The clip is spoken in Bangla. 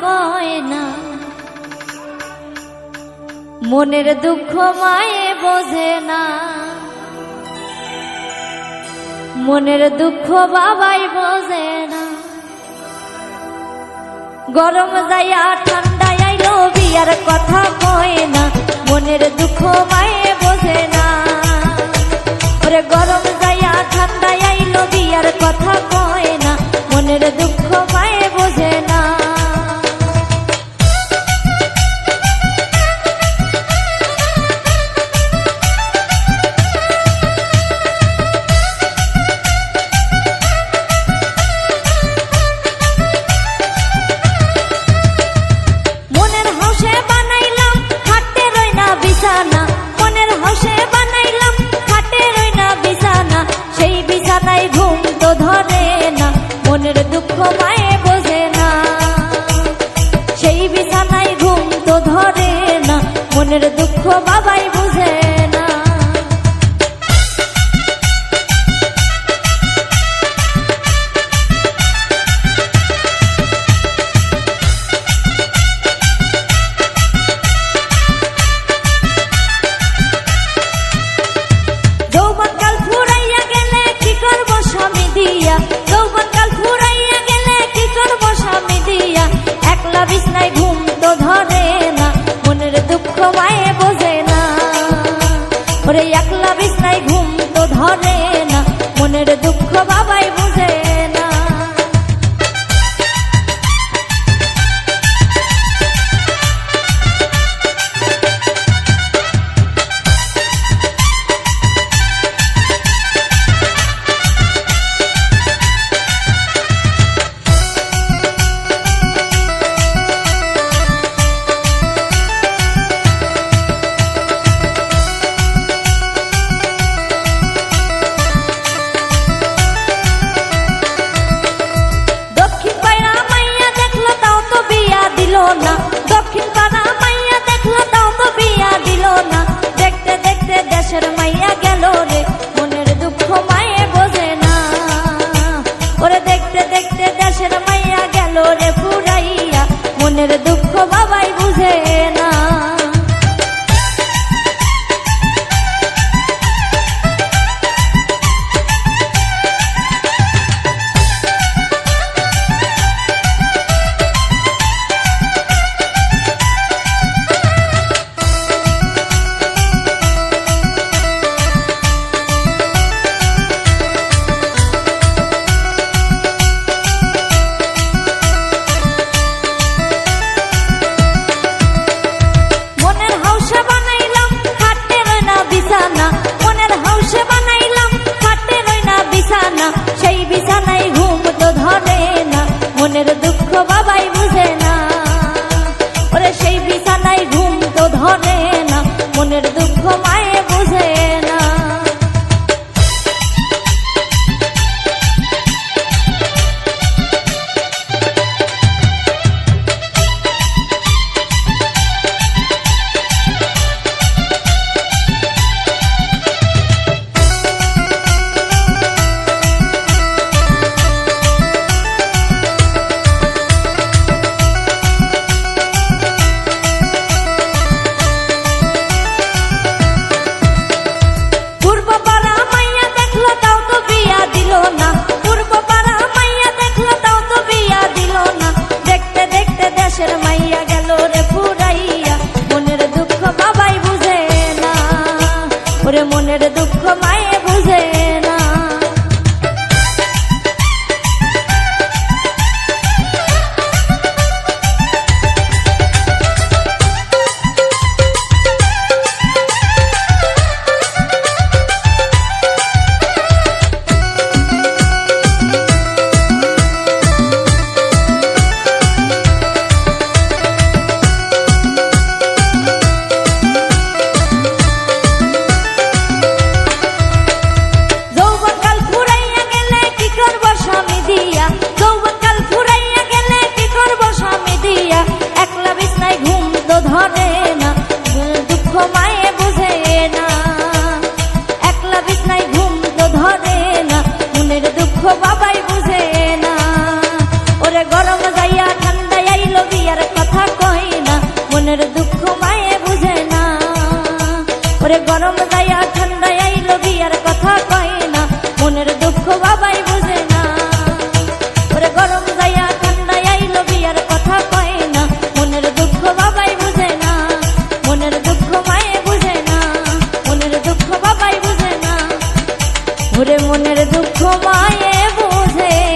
কয় না, মনের দুঃখ মায়ে বোঝে না, মনের দুঃখ বাবাই বোঝে না। গরম যাইয়া ঠান্ডা আইলো বিয়ার কথা কয় না, মনের দুঃখ মায়ে বোঝে না। ওরে গরম যাইয়া ঠান্ডা আইলো বিয়ার কথা কয় না, মনের দুঃখ মায়ে বোঝে না। মনের দুঃখ মায়ে বোঝে না, সেই বিছানায় ঘুম তো ধরে না, মনের দুঃখ বাবাই বুঝে না। যৌবনকাল ফুরাইয়া গেলে কি করবো স্বামী দিয়া, যৌবনকাল ফুরাইয়া গেলে কি করবো স্বামী দিয়া, একলা বিছনায় ঘুম তো ধরে না, মনের দুঃখ মায়ে বোঝে না। ওরে একলা বিছনায় ঘুম তো ধরে না, মনের দুঃখ বাবাই বুঝে না। দক্ষিণ পাড়া মাইয়া দেখলো তাও তো বিয়া দিল না, দেখতে দেখতে দেশের মাইয়া গেল রে, মনের দুঃখ মায়ে বোঝে না। ওরে দেখতে দেখতে দেশের মাইয়া গেল রে ফুরাইয়া, মনের দুঃখ বাবাই বুঝে না। মনের হাউসে বানাইলাম খাটে রই না বিছানা, সেই বিছানায় ঘুম তো ধরে না, মনের দুঃখ বাবাই বুঝে না। ওরে সেই বিছানায় ঘুম তো ধরে না, মনের দুঃখ মায়ে বুঝে না। ওরে মনের দুঃখ মায়ে বুঝে